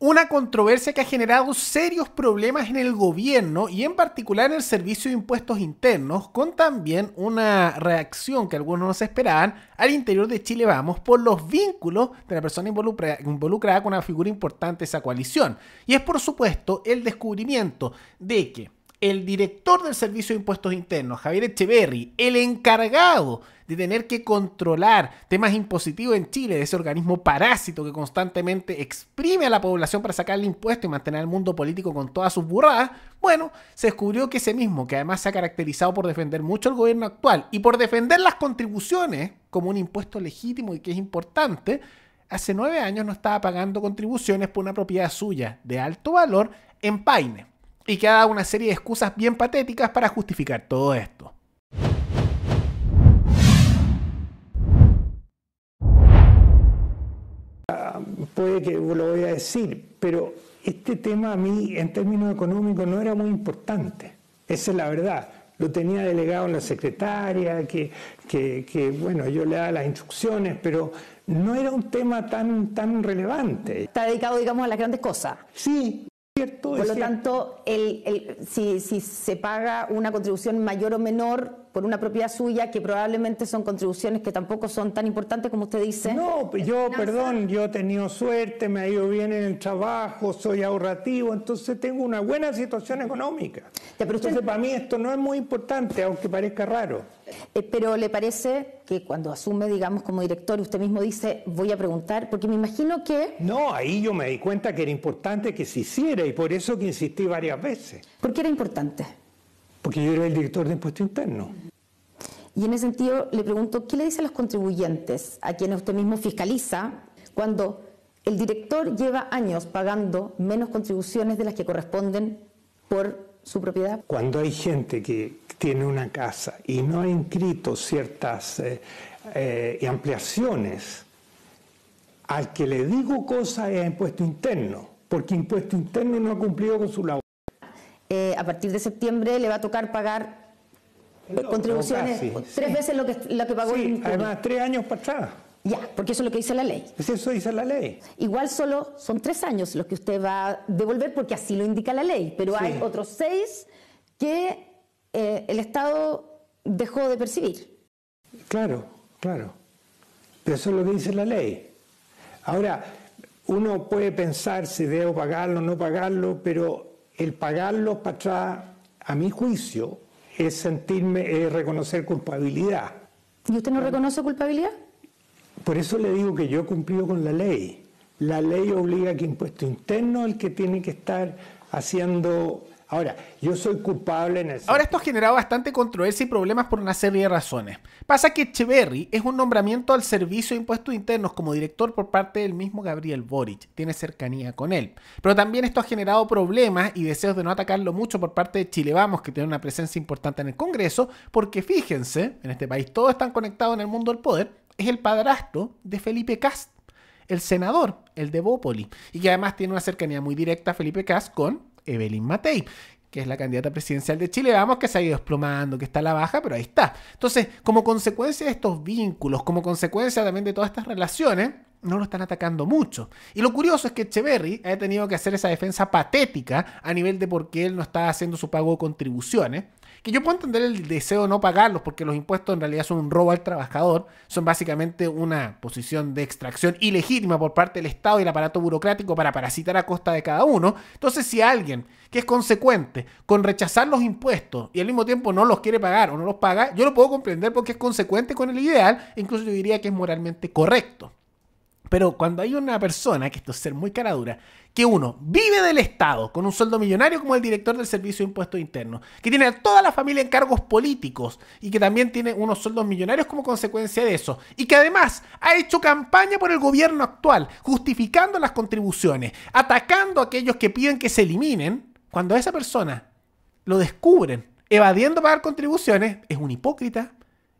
Una controversia que ha generado serios problemas en el gobierno y en particular en el Servicio de Impuestos Internos, con también una reacción que algunos no se esperaban al interior de Chile Vamos por los vínculos de la persona involucrada con una figura importante de esa coalición. Y es por supuesto el descubrimiento de que el director del Servicio de Impuestos Internos, Javier Echeverri, el encargado de tener que controlar temas impositivos en Chile, de ese organismo parásito que constantemente exprime a la población para sacarle impuestos y mantener al mundo político con todas sus burradas, bueno, se descubrió que ese mismo, que además se ha caracterizado por defender mucho el gobierno actual y por defender las contribuciones como un impuesto legítimo y que es importante, hace 9 años no estaba pagando contribuciones por una propiedad suya de alto valor en Paine, y que ha dado una serie de excusas bien patéticas para justificar todo esto. Puede que lo voy a decir, pero este tema a mí en términos económicos no era muy importante. Esa es la verdad. Lo tenía delegado en la secretaria, que bueno, yo le daba las instrucciones, pero no era un tema tan relevante. Está dedicado, digamos, a las grandes cosas. Sí. Cierto, por lo tanto, si se paga una contribución mayor o menor por una propiedad suya, que probablemente son contribuciones que tampoco son tan importantes como usted dice. No, yo he tenido suerte, me ha ido bien en el trabajo, soy ahorrativo, entonces tengo una buena situación económica. Ya, pero entonces para mí esto no es muy importante, aunque parezca raro. Pero ¿le parece que cuando asume, digamos, como director, usted mismo dice, voy a preguntar? Porque me imagino que... No, ahí yo me di cuenta que era importante que se hiciera y por eso que insistí varias veces. ¿Por qué era importante? Porque yo era el director de Impuesto Interno. Y en ese sentido le pregunto, ¿qué le dice a los contribuyentes, a quienes usted mismo fiscaliza, cuando el director lleva años pagando menos contribuciones de las que corresponden por su propiedad? Cuando hay gente que tiene una casa y no ha inscrito ciertas ampliaciones, al que le digo cosas es a Impuesto Interno, porque Impuesto Interno no ha cumplido con su labor. A partir de septiembre le va a tocar pagar contribuciones casi, 3 veces lo que pagó sí, en junio. además 3 años para atrás. Ya, porque eso es lo que dice la ley. Pues eso dice la ley. Igual solo son 3 años los que usted va a devolver porque así lo indica la ley, pero hay otros 6 que el Estado dejó de percibir. Claro. Pero eso es lo que dice la ley. Ahora, uno puede pensar si debo pagarlo o no pagarlo, pero el pagarlo para atrás, a mi juicio, es reconocer culpabilidad. ¿Y usted no reconoce culpabilidad? Por eso le digo que yo he cumplido con la ley. La ley obliga a que Impuesto Interno es el que tiene que estar haciendo... Ahora, yo soy culpable en el... Ahora, esto ha generado bastante controversia y problemas por una serie de razones. Pasa que Echeverri es un nombramiento al Servicio de Impuestos Internos como director por parte del mismo Gabriel Boric. Tiene cercanía con él. Pero también esto ha generado problemas y deseos de no atacarlo mucho por parte de Chile Vamos, que tiene una presencia importante en el Congreso, porque fíjense, en este país todos están conectados en el mundo del poder, es el padrastro de Felipe Kast, el senador, el de Bópoli, y que además tiene una cercanía muy directa Felipe Kast con Evelyn Matei, que es la candidata presidencial de Chile Vamos, que se ha ido desplomando, que está a la baja, pero ahí está. Entonces, como consecuencia de estos vínculos, como consecuencia también de todas estas relaciones, no lo están atacando mucho. Y lo curioso es que Echeverri ha tenido que hacer esa defensa patética a nivel de por qué él no está haciendo su pago de contribuciones, que yo puedo entender el deseo de no pagarlos, porque los impuestos en realidad son un robo al trabajador, son básicamente una posición de extracción ilegítima por parte del Estado y el aparato burocrático para parasitar a costa de cada uno. Entonces, si alguien que es consecuente con rechazar los impuestos y al mismo tiempo no los quiere pagar o no los paga, yo lo puedo comprender porque es consecuente con el ideal, incluso yo diría que es moralmente correcto. Pero cuando hay una persona, que esto es ser muy cara dura, que uno vive del Estado con un sueldo millonario como el director del Servicio de Impuestos Internos, que tiene a toda la familia en cargos políticos y que también tiene unos sueldos millonarios como consecuencia de eso, y que además ha hecho campaña por el gobierno actual, justificando las contribuciones, atacando a aquellos que piden que se eliminen, cuando a esa persona lo descubren evadiendo pagar contribuciones, es un hipócrita,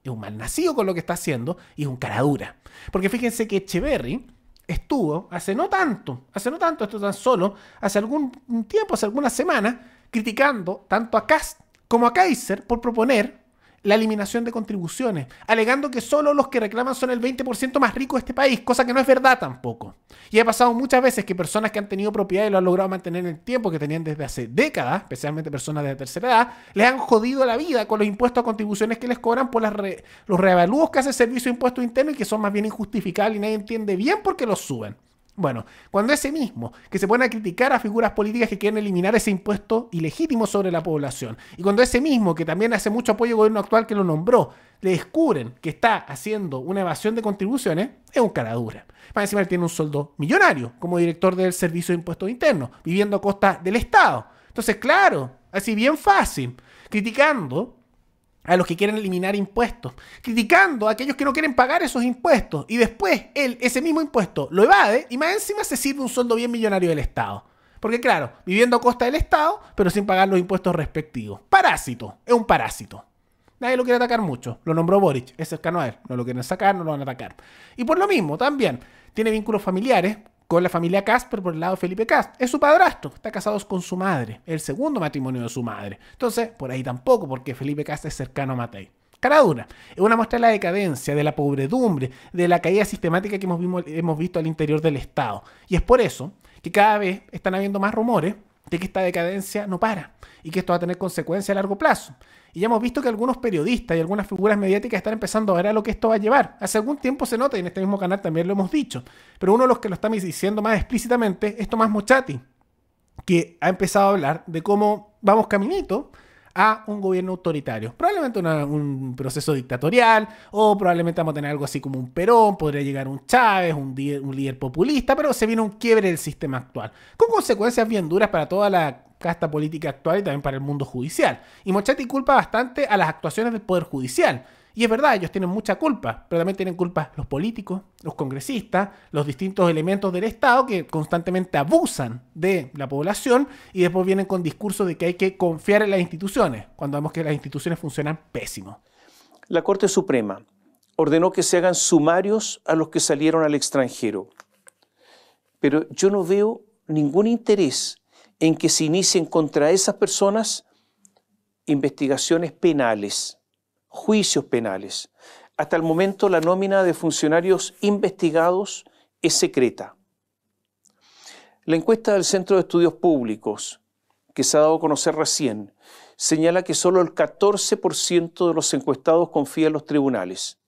es un malnacido con lo que está haciendo y es un cara dura. Porque fíjense que Echeverri estuvo hace no tanto, esto tan solo, hace algún tiempo, hace algunas semanas, criticando tanto a Kast como a Kaiser por proponer la eliminación de contribuciones, alegando que solo los que reclaman son el 20% más rico de este país, cosa que no es verdad tampoco. Y ha pasado muchas veces que personas que han tenido propiedad y lo han logrado mantener en el tiempo, que tenían desde hace décadas, especialmente personas de tercera edad, les han jodido la vida con los impuestos a contribuciones que les cobran por los reavalúos que hace el Servicio de Impuestos Internos y que son más bien injustificables y nadie entiende bien por qué los suben. Bueno, cuando ese mismo que se pone a criticar a figuras políticas que quieren eliminar ese impuesto ilegítimo sobre la población, y cuando ese mismo que también hace mucho apoyo al gobierno actual que lo nombró, le descubren que está haciendo una evasión de contribuciones, es un cara dura. Más encima él tiene un sueldo millonario como director del Servicio de Impuestos Internos, viviendo a costa del Estado. Entonces, claro, así bien fácil, criticando a los que quieren eliminar impuestos, criticando a aquellos que no quieren pagar esos impuestos, y después él, ese mismo impuesto, lo evade y más encima se sirve un sueldo bien millonario del Estado. Porque claro, viviendo a costa del Estado, pero sin pagar los impuestos respectivos. Parásito, es un parásito. Nadie lo quiere atacar mucho, lo nombró Boric, es cercano a él, no lo quieren sacar, no lo van a atacar. Y por lo mismo, también, tiene vínculos familiares con la familia Kast, pero por el lado de Felipe Kast. Es su padrastro, está casado con su madre, el segundo matrimonio de su madre. Entonces, por ahí tampoco, porque Felipe Kast es cercano a Matei. Cara dura, es una muestra de la decadencia, de la pobredumbre, de la caída sistemática que hemos visto al interior del Estado. Y es por eso que cada vez están habiendo más rumores de que esta decadencia no para y que esto va a tener consecuencias a largo plazo. Y ya hemos visto que algunos periodistas y algunas figuras mediáticas están empezando a ver a lo que esto va a llevar. Hace algún tiempo se nota, y en este mismo canal también lo hemos dicho, pero uno de los que lo está diciendo más explícitamente es Tomás Mochati, que ha empezado a hablar de cómo vamos caminito a un gobierno autoritario. Probablemente un proceso dictatorial, o probablemente vamos a tener algo así como un Perón, podría llegar un Chávez, un líder populista, pero se viene un quiebre del sistema actual, con consecuencias bien duras para toda la casta política actual y también para el mundo judicial. Y Mochati culpa bastante a las actuaciones del Poder Judicial. Y es verdad, ellos tienen mucha culpa, pero también tienen culpa los políticos, los congresistas, los distintos elementos del Estado que constantemente abusan de la población y después vienen con discursos de que hay que confiar en las instituciones, cuando vemos que las instituciones funcionan pésimo. La Corte Suprema ordenó que se hagan sumarios a los que salieron al extranjero, pero yo no veo ningún interés en que se inicien contra esas personas investigaciones penales, juicios penales. Hasta el momento la nómina de funcionarios investigados es secreta. La encuesta del Centro de Estudios Públicos, que se ha dado a conocer recién, señala que solo el 14% de los encuestados confía en los tribunales.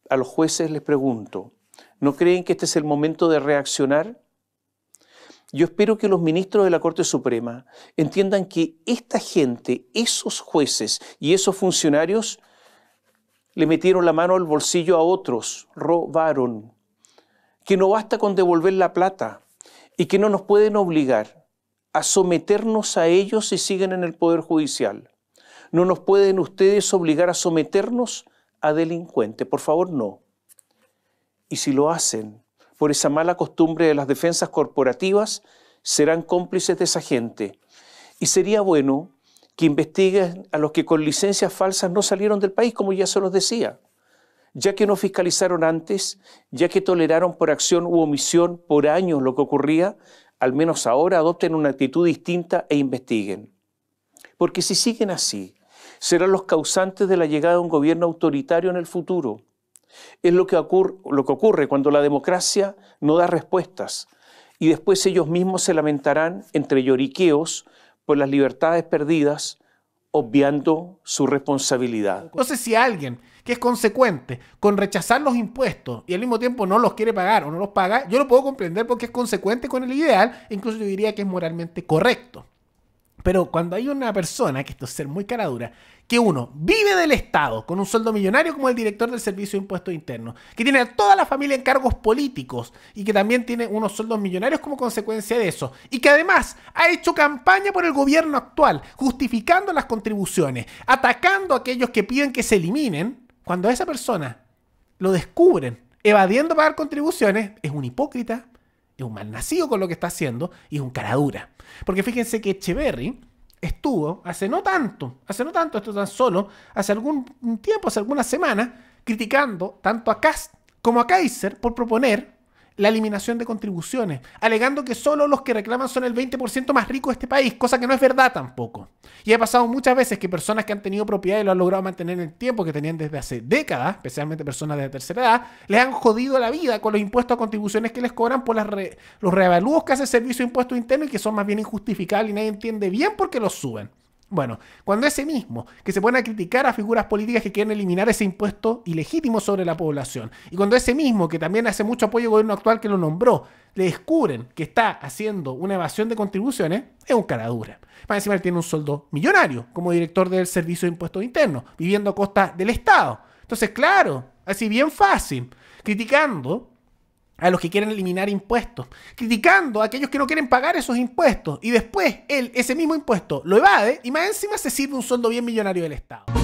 A los jueces les pregunto, ¿no creen que este es el momento de reaccionar? Yo espero que los ministros de la Corte Suprema entiendan que esta gente, esos jueces y esos funcionarios le metieron la mano al bolsillo a otros, robaron, que no basta con devolver la plata y que no nos pueden obligar a someternos a ellos si siguen en el Poder Judicial. No nos pueden ustedes obligar a someternos a delincuentes, por favor no. Y si lo hacen por esa mala costumbre de las defensas corporativas, serán cómplices de esa gente. Y sería bueno que investiguen a los que con licencias falsas no salieron del país, como ya se los decía. Ya que no fiscalizaron antes, ya que toleraron por acción u omisión por años lo que ocurría, al menos ahora adopten una actitud distinta e investiguen. Porque si siguen así, serán los causantes de la llegada de un gobierno autoritario en el futuro. Es lo que ocurre cuando la democracia no da respuestas y después ellos mismos se lamentarán entre lloriqueos por las libertades perdidas, obviando su responsabilidad. Entonces, si alguien que es consecuente con rechazar los impuestos y al mismo tiempo no los quiere pagar o no los paga, yo lo puedo comprender porque es consecuente con el ideal, e incluso yo diría que es moralmente correcto. Pero cuando hay una persona, que esto es ser muy cara dura, que uno vive del Estado con un sueldo millonario como el director del Servicio de Impuestos Internos, que tiene a toda la familia en cargos políticos y que también tiene unos sueldos millonarios como consecuencia de eso, y que además ha hecho campaña por el gobierno actual, justificando las contribuciones, atacando a aquellos que piden que se eliminen, cuando a esa persona lo descubren evadiendo pagar contribuciones, es un hipócrita, es un malnacido con lo que está haciendo y es un cara dura. Porque fíjense que Etcheverry estuvo hace no tanto, esto tan solo, hace algún tiempo, hace algunas semanas, criticando tanto a Kast como a Kaiser por proponer la eliminación de contribuciones, alegando que solo los que reclaman son el 20% más rico de este país, cosa que no es verdad tampoco. Y ha pasado muchas veces que personas que han tenido propiedad y lo han logrado mantener en el tiempo, que tenían desde hace décadas, especialmente personas de la tercera edad, les han jodido la vida con los impuestos a contribuciones que les cobran por los reavalúos que hace el Servicio de Impuestos Internos y que son más bien injustificables y nadie entiende bien por qué los suben. Bueno, cuando ese mismo que se pone a criticar a figuras políticas que quieren eliminar ese impuesto ilegítimo sobre la población, y cuando ese mismo que también hace mucho apoyo al gobierno actual que lo nombró, le descubren que está haciendo una evasión de contribuciones, es un cara dura. Más encima él tiene un sueldo millonario como director del Servicio de Impuestos Internos, viviendo a costa del Estado. Entonces, claro, así bien fácil, criticando a los que quieren eliminar impuestos, criticando a aquellos que no quieren pagar esos impuestos y después él ese mismo impuesto lo evade y más encima se sirve un sueldo bien millonario del Estado.